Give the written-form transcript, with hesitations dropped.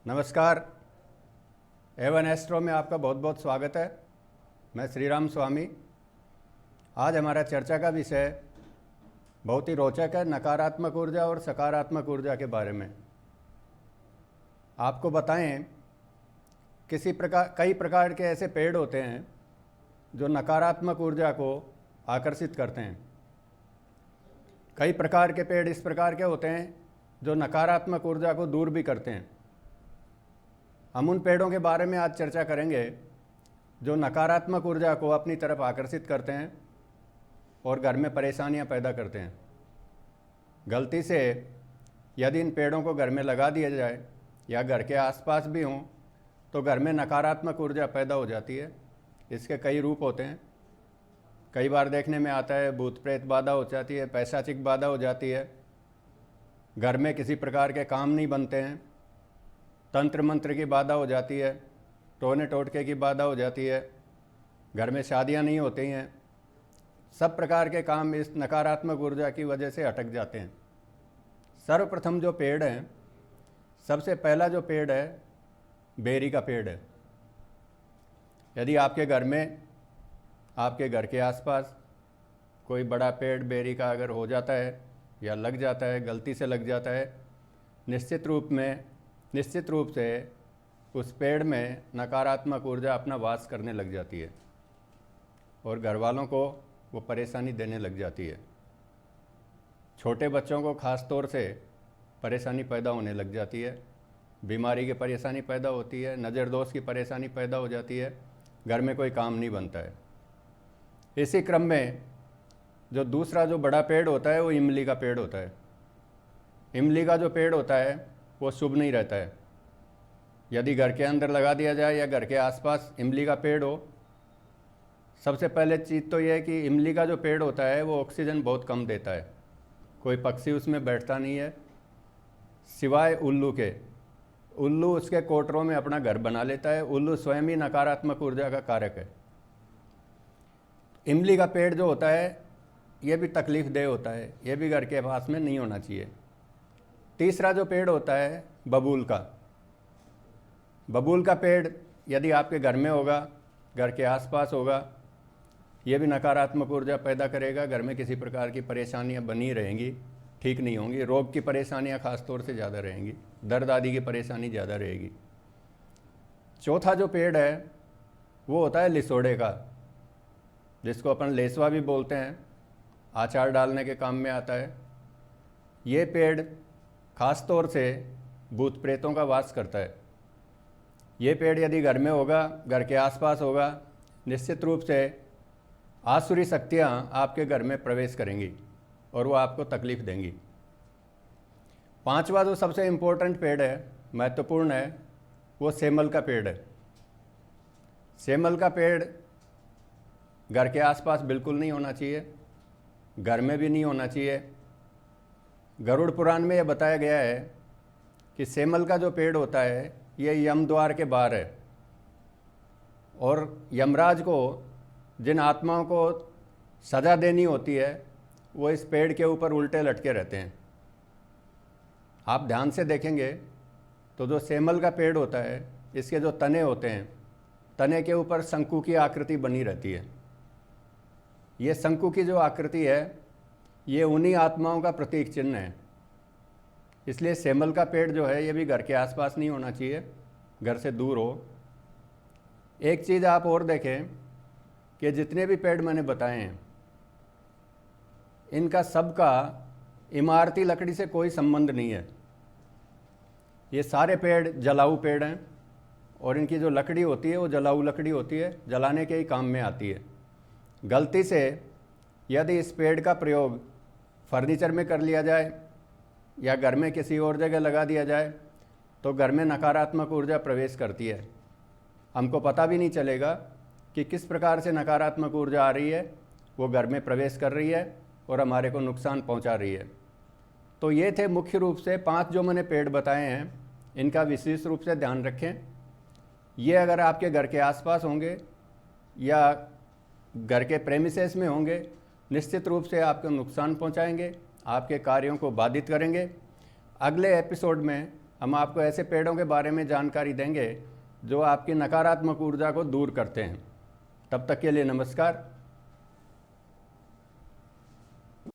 नमस्कार। Avon astro में आपका बहुत बहुत स्वागत है। मैं श्री राम स्वामी। आज हमारा चर्चा का विषय बहुत ही रोचक है, नकारात्मक ऊर्जा और सकारात्मक ऊर्जा के बारे में। आपको बताएं, कई प्रकार के ऐसे पेड़ होते हैं जो नकारात्मक ऊर्जा को आकर्षित करते हैं। कई प्रकार के पेड़ इस प्रकार के होते हैं जो नकारात्मक ऊर्जा को दूर भी करते हैं। हम उन पेड़ों के बारे में आज चर्चा करेंगे जो नकारात्मक ऊर्जा को अपनी तरफ आकर्षित करते हैं और घर में परेशानियां पैदा करते हैं। गलती से यदि इन पेड़ों को घर में लगा दिया जाए या घर के आसपास भी हों तो घर में नकारात्मक ऊर्जा पैदा हो जाती है। इसके कई रूप होते हैं। कई बार देखने में आता है भूत प्रेत बाधा हो जाती है, पैशाचिक बाधा हो जाती है, घर में किसी प्रकार के काम नहीं बनते हैं, तंत्र मंत्र की बाधा हो जाती है, टोने टोटके की बाधा हो जाती है, घर में शादियां नहीं होती हैं। सब प्रकार के काम इस नकारात्मक ऊर्जा की वजह से अटक जाते हैं। सर्वप्रथम जो पेड़ है, सबसे पहला जो पेड़ है, बेरी का पेड़ है। यदि आपके घर में, आपके घर के आसपास कोई बड़ा पेड़ बेरी का अगर हो जाता है या लग जाता है, गलती से लग जाता है, निश्चित रूप से उस पेड़ में नकारात्मक ऊर्जा अपना वास करने लग जाती है और घर वालों को वो परेशानी देने लग जाती है। छोटे बच्चों को ख़ास तौर से परेशानी पैदा होने लग जाती है, बीमारी की परेशानी पैदा होती है, नज़र दोष की परेशानी पैदा हो जाती है, घर में कोई काम नहीं बनता है। इसी क्रम में जो दूसरा जो बड़ा पेड़ होता है वो इमली का पेड़ होता है। इमली का जो पेड़ होता है वो शुभ नहीं रहता है। यदि घर के अंदर लगा दिया जाए या घर के आसपास इमली का पेड़ हो, सबसे पहले चीज़ तो यह है कि इमली का जो पेड़ होता है वो ऑक्सीजन बहुत कम देता है। कोई पक्षी उसमें बैठता नहीं है सिवाय उल्लू के। उल्लू उसके कोटरों में अपना घर बना लेता है। उल्लू स्वयं ही नकारात्मक ऊर्जा का कारक है। इमली का पेड़ जो होता है ये भी तकलीफ देह होता है, ये भी घर के पास में नहीं होना चाहिए। तीसरा जो पेड़ होता है बबूल का। बबूल का पेड़ यदि आपके घर में होगा, घर के आसपास होगा, ये भी नकारात्मक ऊर्जा पैदा करेगा। घर में किसी प्रकार की परेशानियां बनी रहेंगी, ठीक नहीं होंगी। रोग की परेशानियां खास तौर से ज़्यादा रहेंगी, दर्द आदि की परेशानी ज़्यादा रहेगी। चौथा जो पेड़ है वो होता है लिसोड़े का, जिसको अपन लेसवा भी बोलते हैं, अचार डालने के काम में आता है। ये पेड़ खास तौर से भूत प्रेतों का वास करता है। ये पेड़ यदि घर में होगा, घर के आसपास होगा, निश्चित रूप से आसुरी शक्तियाँ आपके घर में प्रवेश करेंगी और वो आपको तकलीफ देंगी। पांचवा जो सबसे इम्पोर्टेंट पेड़ है, महत्वपूर्ण है, वो सेमल का पेड़ है। सेमल का पेड़ घर के आसपास बिल्कुल नहीं होना चाहिए, घर में भी नहीं होना चाहिए। गरुड़ पुराण में यह बताया गया है कि सेमल का जो पेड़ होता है ये यम द्वार के बाहर है और यमराज को जिन आत्माओं को सज़ा देनी होती है वो इस पेड़ के ऊपर उल्टे लटके रहते हैं। आप ध्यान से देखेंगे तो जो सेमल का पेड़ होता है, इसके जो तने होते हैं, तने के ऊपर शंकु की आकृति बनी रहती है। ये शंकु की जो आकृति है ये उन्हीं आत्माओं का प्रतीक चिन्ह है। इसलिए सेमल का पेड़ जो है ये भी घर के आसपास नहीं होना चाहिए, घर से दूर हो। एक चीज़ आप और देखें कि जितने भी पेड़ मैंने बताए हैं इनका सबका इमारती लकड़ी से कोई संबंध नहीं है। ये सारे पेड़ जलाऊ पेड़ हैं और इनकी जो लकड़ी होती है वो जलाऊ लकड़ी होती है, जलाने के ही काम में आती है। गलती से यदि इस पेड़ का प्रयोग फर्नीचर में कर लिया जाए या घर में किसी और जगह लगा दिया जाए तो घर में नकारात्मक ऊर्जा प्रवेश करती है। हमको पता भी नहीं चलेगा कि किस प्रकार से नकारात्मक ऊर्जा आ रही है, वो घर में प्रवेश कर रही है और हमारे को नुकसान पहुंचा रही है। तो ये थे मुख्य रूप से 5 जो मैंने पेड़ बताए हैं, इनका विशेष रूप से ध्यान रखें। ये अगर आपके घर के आसपास होंगे या घर के प्रेमिसेस में होंगे, निश्चित रूप से आपको नुकसान पहुंचाएंगे, आपके कार्यों को बाधित करेंगे। अगले एपिसोड में हम आपको ऐसे पेड़ों के बारे में जानकारी देंगे जो आपकी नकारात्मक ऊर्जा को दूर करते हैं। तब तक के लिए नमस्कार।